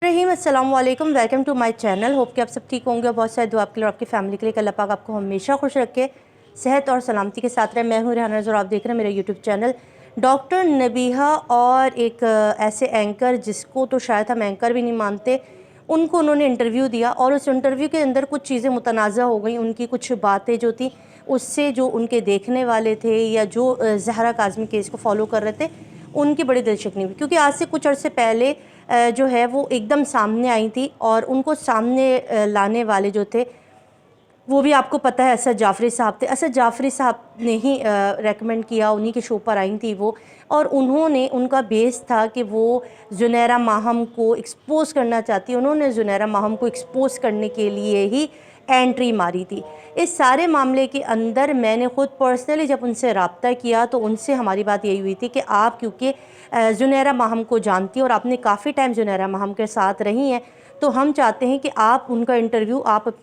रहीम अस्सलाम वालेकुम, welcome to my channel. Hope कि आप सब ठीक होंगे। बहुत सारे दुआ आपके लिए और आपकी फैमिली के लिए। अल्लाह पाक आपको हमेशा खुश रखे, सेहत और सलामती के साथ रहे। मैं हूँ रेहाना और आप देख रहे हैं मेरा यूट्यूब चैनल। डॉक्टर नबीहा और एक ऐसे एंकर जिसको तो शायद हम एंकर भी नहीं मानते, उनको उन्होंने इंटरव्यू दिया और उस इंटरव्यू के अंदर कुछ चीज़ें मुतनाज़ा हो गई। उनकी कुछ बातें जो थी उससे जो उनके देखने वाले थे या जो ज़हरा काज़मी केस को फॉलो कर रहे थे उनकी बड़ी दिलचस्पी हुई, क्योंकि आज से कुछ अरसे पहले जो है वो एकदम सामने आई थी और उनको सामने लाने वाले जो थे वो भी आपको पता है असद जाफ़री साहब थे। असद जाफ़री साहब ने ही रेकमेंड किया, उन्हीं के शो पर आई थी वो, और उन्होंने उनका बेस था कि वो ज़ुनैरा माहम को एक्सपोज़ करना चाहती। उन्होंने ज़ुनैरा माहम को एक्सपोज़ करने के लिए ही एंट्री मारी थी। इस सारे मामले के अंदर मैंने ख़ुद पर्सनली जब उनसे रब्ता किया तो उनसे हमारी बात यही हुई थी कि आप क्योंकि ज़ुनैरा माहम को जानती हैं और आपने काफ़ी टाइम ज़ुनैरा माहम के साथ रही हैं, तो हम चाहते हैं कि आप अपना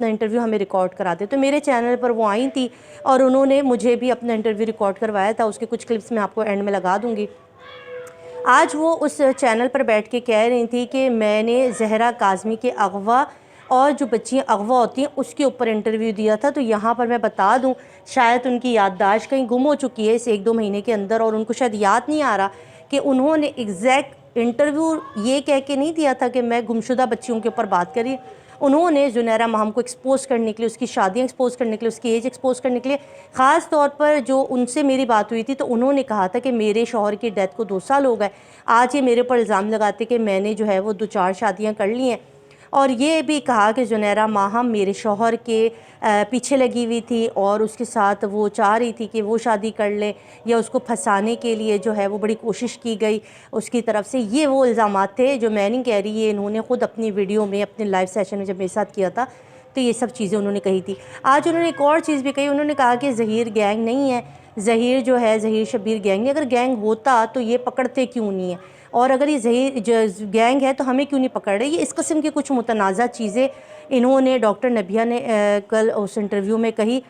इंटरव्यू हमें रिकॉर्ड करा दें। तो मेरे चैनल पर वो आई थी और उन्होंने मुझे भी अपना इंटरव्यू रिकॉर्ड करवाया था। उसके कुछ क्लिप्स मैं आपको एंड में लगा दूँगी। आज वो उस चैनल पर बैठ के कह रही थी कि मैंने ज़हरा काज़मी के अगवा और जो बच्चियाँ अगवा होती हैं उसके ऊपर इंटरव्यू दिया था। तो यहाँ पर मैं बता दूँ, शायद उनकी याददाश्त कहीं गुम हो चुकी है इस 1-2 महीने के अंदर, और उनको शायद याद नहीं आ रहा कि उन्होंने एग्जैक्ट इंटरव्यू ये कह के नहीं दिया था कि मैं गुमशुदा बच्चियों के ऊपर बात करी। उन्होंने ज़ुनैरा माहम को एक्सपोज़ करने के लिए, उसकी शादियाँ एक्सपोज़ करने के लिए, उसकी एज एक्सपोज़ करने के लिए, ख़ास तौर पर जो उनसे मेरी बात हुई थी तो उन्होंने कहा था कि मेरे शौहर की डेथ को 2 साल हो गए। आज ये मेरे ऊपर इल्ज़ाम लगाते कि मैंने जो है वो 2-4 शादियाँ कर ली हैं, और ये भी कहा कि ज़ुनैरा माहम मेरे शौहर के पीछे लगी हुई थी और उसके साथ वो चाह रही थी कि वो शादी कर ले, या उसको फंसाने के लिए जो है वो बड़ी कोशिश की गई उसकी तरफ से। ये वो इल्ज़ामात थे जो मैं नहीं कह रही, ये इन्होंने ख़ुद अपनी वीडियो में, अपने लाइव सेशन में जब मेरे साथ किया था तो ये सब चीज़ें उन्होंने कही थी। आज उन्होंने एक और चीज़ भी कही, उन्होंने कहा कि ज़हीर गैंग नहीं है, ज़हीर जो है ज़हीर शब्बीर गैंग नहीं। अगर गैंग होता तो ये पकड़ते क्यों नहीं है, और अगर ये ज़हीर गैंग है तो हमें क्यों नहीं पकड़ रहे। ये इस किस्म की कुछ मुतनाज़ा चीज़ें इन्होंने डॉक्टर नबिया ने कल उस इंटरव्यू में कही,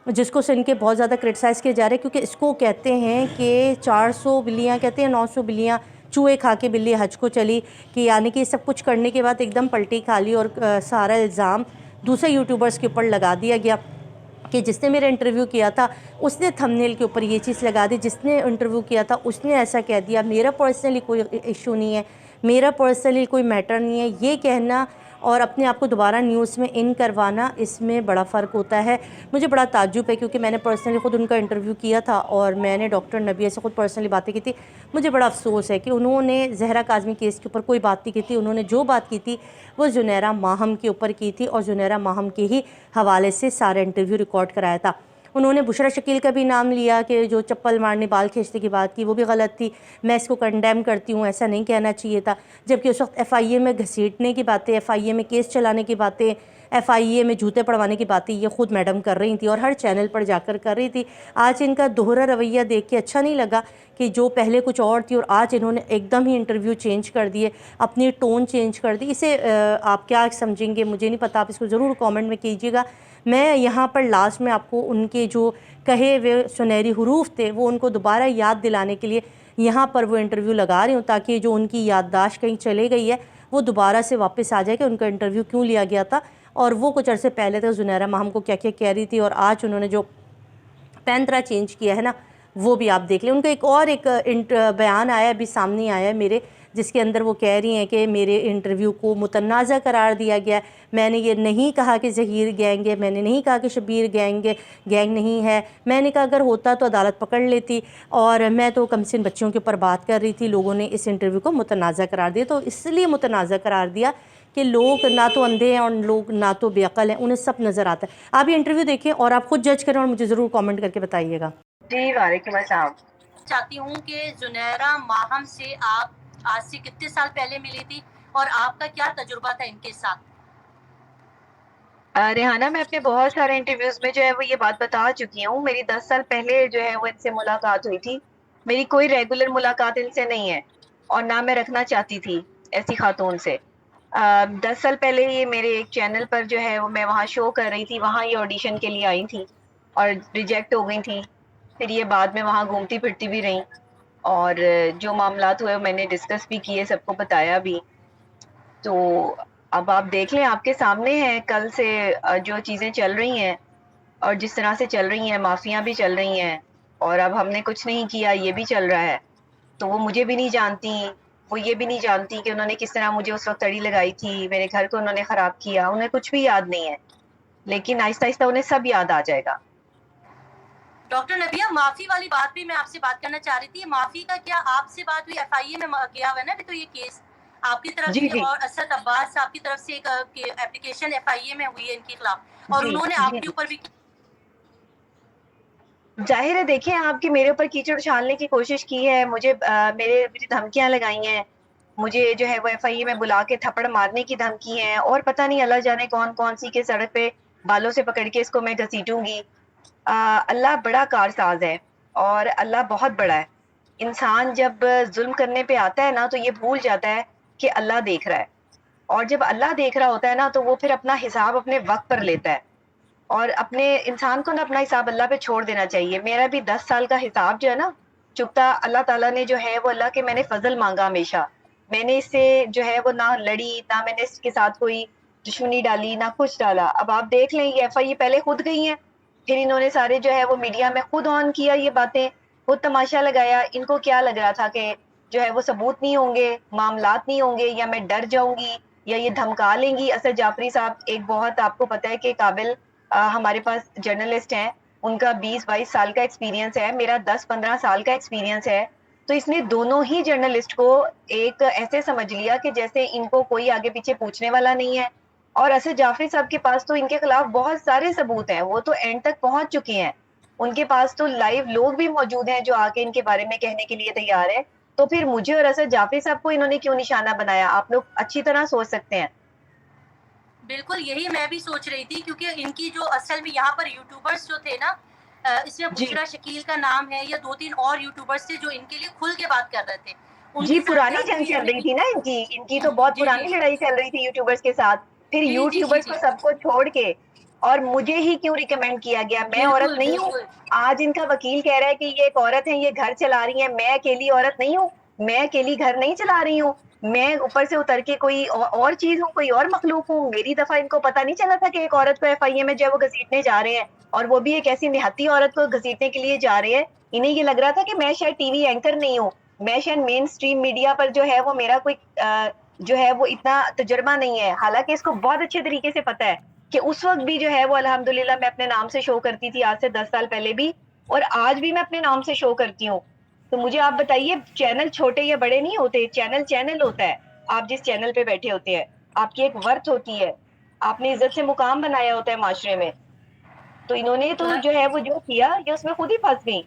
जिसको सुन के बहुत ज़्यादा क्रिटिसाइज़ किए जा रहे हैं, क्योंकि इसको कहते हैं कि 400 बिल्लियाँ, कहते हैं 900 बिल्लियाँ चूहे खा के बिल्ली हज को चली, कि यानी कि सब कुछ करने के बाद एकदम पलटी खा ली और सारा इल्ज़ाम दूसरे यूट्यूबर्स के ऊपर लगा दिया गया कि जिसने मेरा इंटरव्यू किया था उसने थंबनेल के ऊपर ये चीज़ लगा दी, जिसने इंटरव्यू किया था उसने ऐसा कह दिया। मेरा पर्सनली कोई इशू नहीं है, मेरा पर्सनली कोई मैटर नहीं है, ये कहना और अपने आप को दोबारा न्यूज़ में इन करवाना, इसमें बड़ा फ़र्क होता है। मुझे बड़ा ताज्जुब है, क्योंकि मैंने पर्सनली ख़ुद उनका इंटरव्यू किया था और मैंने डॉक्टर नबिया से ख़ुद पर्सनली बातें की थी। मुझे बड़ा अफसोस है कि उन्होंने ज़हरा काज़मी केस के ऊपर कोई बात नहीं की थी। उन्होंने जो बात की थी वो ज़ुनैरा माहम के ऊपर की थी और ज़ुनैरा माहम के ही हवाले से सारा इंटरव्यू रिकॉर्ड कराया था। उन्होंने बुशरा शकील का भी नाम लिया कि जो चप्पल मारने, बाल खींचने की बात की, वो भी गलत थी। मैं इसको कंडेम करती हूँ, ऐसा नहीं कहना चाहिए था। जबकि उस वक्त FIA में घसीटने की बातें, FIA में केस चलाने की बातें, FIA में जूते पड़वाने की बातें ये ख़ुद मैडम कर रही थी और हर चैनल पर जाकर कर रही थी। आज इनका दोहरा रवैया देख के अच्छा नहीं लगा कि जो पहले कुछ और थी और आज इन्होंने एकदम ही इंटरव्यू चेंज कर दिए, अपनी टोन चेंज कर दी। इसे आप क्या समझेंगे मुझे नहीं पता, आप इसको ज़रूर कमेंट में कीजिएगा। मैं यहाँ पर लास्ट में आपको उनके जो कहे हुए सुनहरी हुरूफ थे वो उनको दोबारा याद दिलाने के लिए यहाँ पर वो इंटरव्यू लगा रही हूँ, ताकि जो उनकी याददाश्त कहीं चले गई है वो दोबारा से वापस आ जाए कि उनका इंटरव्यू क्यों लिया गया था और वो कुछ अर्से पहले तक ज़ुनैरा माहम को क्या क्या कह रही थी, और आज उन्होंने जो पैंतरा चेंज किया है ना वो भी आप देख लें। उनका एक और बयान आया, अभी सामने आया है मेरे, जिसके अंदर वो कह रही हैं कि मेरे इंटरव्यू को मुतनाज़ा करार दिया गया। मैंने ये नहीं कहा कि ज़हीर गैंग है, मैंने नहीं कहा कि शब्बीर गैंग नहीं है। मैंने कहा अगर होता तो अदालत पकड़ लेती, और मैं तो कम से कम बच्चियों के ऊपर बात कर रही थी। लोगों ने इस इंटरव्यू को मुतनाज़ा करार दिया, तो इसलिए मुतनाज़ा करार दिया कि लोग ना तो अंधे हैं और लोग ना तो बेअक़ल हैं, उन्हें सब नज़र आता है। आप ये इंटरव्यू देखें और आप खुद जज करें और मुझे ज़रूर कमेंट करके बताइएगा। जी वालेकुम अस्सलाम। चाहती हूँ कि ज़ुनैरा माहम से आप आज से कितने साल पहले मिली थी और आपका क्या तजुर्बा था इनके साथ? रेहाना, मैं अपने बहुत सारे इंटरव्यूज़ में जो है वो ये बात बता चुकी हूँ। मेरी 10 साल पहले जो है वो इनसे मुलाकात हुई थी। मेरी कोई रेगुलर मुलाकात इनसे नहीं है और ना मैं रखना चाहती थी ऐसी खातून से। 10 साल पहले ये मेरे एक चैनल पर जो है वो मैं वहाँ शो कर रही थी, वहाँ ये ऑडिशन के लिए आई थी और रिजेक्ट हो गई थी। फिर ये बाद में वहाँ घूमती-फिरती भी रहीं और जो मामलात हुए मैंने डिस्कस भी किए, सबको बताया भी। تو اب آپ دیکھ لیں، آپ کے سامنے ہیں کل سے جو چیزیں چل رہی ہیں اور جس طرح سے چل رہی ہیں، معافیاں بھی چل رہی ہیں، اور اب ہم نے کچھ نہیں کیا یہ بھی چل رہا ہے. تو وہ مجھے بھی نہیں جانتی، وہ یہ بھی نہیں جانتی کہ انہوں نے کس طرح مجھے اس وقت تڑی لگائی تھی، میرے گھر کو انہوں نے خراب کیا. انہیں کچھ بھی یاد نہیں ہے، لیکن آہستہ آہستہ انہیں سب یاد آ جائے گا. ڈاکٹر نبیہ، معافی والی بات بھی میں آپ سے بات کرنا چاہ رہی تھی. معافی کا کیا آپ سے بات ہوئی؟ ایف آئی اے میں گیا ہوا ہے نا ابھی تو یہ کیس آپ کی طرف جی سے، جی اور اسد عباس صاحب کی طرف سے ایک اپلیکیشن ایف آئی اے میں ہوئی ہے ان کے خلاف، اور جی انہوں نے جی آپ کے جی اوپر بھی. ظاہر ہے، دیکھیں آپ کی میرے اوپر کیچڑ اچھالنے کی کوشش کی ہے، مجھے دھمکیاں لگائی ہیں، مجھے جو ہے وہ ایف آئی اے میں بلا کے تھپڑ مارنے کی دھمکی ہیں، اور پتہ نہیں اللہ جانے کون کون سی کے سڑک پہ بالوں سے پکڑ کے اس کو میں گھسیٹوں گی. اللہ بڑا کارساز ہے اور اللہ بہت بڑا ہے. انسان جب ظلم کرنے پہ آتا ہے نا تو یہ بھول جاتا ہے کہ اللہ دیکھ رہا ہے، اور جب اللہ دیکھ رہا ہوتا ہے نا تو وہ پھر اپنا حساب اپنے وقت پر لیتا ہے، اور اپنے انسان کو نا اپنا حساب اللہ پہ چھوڑ دینا چاہیے. میرا بھی 10 سال کا حساب جو ہے نا چکتا اللہ تعالیٰ نے جو ہے وہ اللہ کے میں نے فضل مانگا ہمیشہ. میں نے اس سے جو ہے وہ نہ لڑی، نہ میں نے اس کے ساتھ کوئی دشمنی ڈالی، نہ کچھ ڈالا. اب آپ دیکھ لیں یہ ایف آئی اے پہلے خود گئی ہیں، پھر انہوں نے سارے جو ہے وہ میڈیا میں خود آن کیا یہ باتیں، خود تماشا لگایا. ان کو کیا لگ رہا تھا کہ جو ہے وہ ثبوت نہیں ہوں گے، معاملات نہیں ہوں گے، یا میں ڈر جاؤں گی یا یہ دھمکا لیں گی. اسد جعفری صاحب ایک بہت آپ کو پتہ ہے کہ قابل ہمارے پاس جرنلسٹ ہیں، ان کا 20-22 سال کا ایکسپیرینس ہے، میرا 10-15 سال کا ایکسپیرینس ہے. تو اس نے دونوں ہی جرنلسٹ کو ایک ایسے سمجھ لیا کہ جیسے ان کو کوئی آگے پیچھے پوچھنے والا نہیں ہے. اور اسد جعفری صاحب کے پاس تو ان کے خلاف بہت سارے ثبوت ہیں، وہ تو اینڈ تک پہنچ چکے ہیں، ان کے پاس تو لائیو لوگ بھی موجود ہیں جو آ کے ان کے بارے میں کہنے کے لیے تیار ہے. تو پھر مجھے اور اسد جعفری صاحب کو انہوں نے کیوں نشانہ بنایا؟ آپ لوگ اچھی طرح سوچ سکتے ہیں. بالکل یہی میں بھی سوچ رہی تھی، کیونکہ ان کی جو اصل میں یہاں پر یوٹیوبرز جو تھے نا، اس میں جی بشرا شکیل کا نام ہے، یا 2-3 اور یوٹیوبرز تھے جو ان کے لیے کھل کے بات کر رہے تھے. ان جی کے ساتھ پرانی کیا جنگ کبھی چل ہمیں رہی تھی نا ان کی تو بہت جی جی پرانی لڑائی چل رہی تھی یوٹیوبرز کے ساتھ. پھر جی جی جی یوٹیوبرز جی کو سب کو چھوڑ کے اور مجھے ہی کیوں ریکمینڈ کیا گیا؟ میں عورت بالکل نہیں ہوں؟ بالکل آج ان کا وکیل کہہ رہا ہے کہ یہ ایک عورت ہے، یہ گھر چلا رہی ہیں. میں اکیلی عورت نہیں ہوں، میں اکیلی گھر نہیں چلا رہی ہوں، میں اوپر سے اتر کے کوئی اور چیز ہوں، کوئی اور مخلوق ہوں. میری دفعہ ان کو پتا نہیں چلا تھا کہ ایک عورت کو ایف آئی اے میں جو ہے وہ گھسیٹنے جا رہے ہیں، اور وہ بھی ایک ایسی نہتی عورت کو گھسیٹنے کے لیے جا رہے ہیں. انہیں یہ لگ رہا تھا کہ میں شاید ٹی وی اینکر نہیں ہوں، میں شاید مین سٹریم میڈیا پر جو ہے وہ میرا کوئی جو ہے وہ اتنا تجربہ نہیں ہے. حالانکہ اس کو بہت اچھے طریقے سے پتا ہے کہ اس وقت بھی جو ہے وہ الحمدللہ میں اپنے نام سے شو کرتی تھی، آج سے 10 سال پہلے بھی، اور آج بھی میں اپنے نام سے شو کرتی ہوں. تو مجھے آپ بتائیے، چینل چھوٹے یا بڑے نہیں ہوتے، چینل چینل ہوتا ہے. آپ جس چینل پہ بیٹھے ہوتے ہیں آپ کی ایک ورتھ ہوتی ہے، آپ نے عزت سے مقام بنایا ہوتا ہے معاشرے میں. تو انہوں نے تو جو ہے وہ جو کیا یہ اس میں خود ہی پھنس گئی.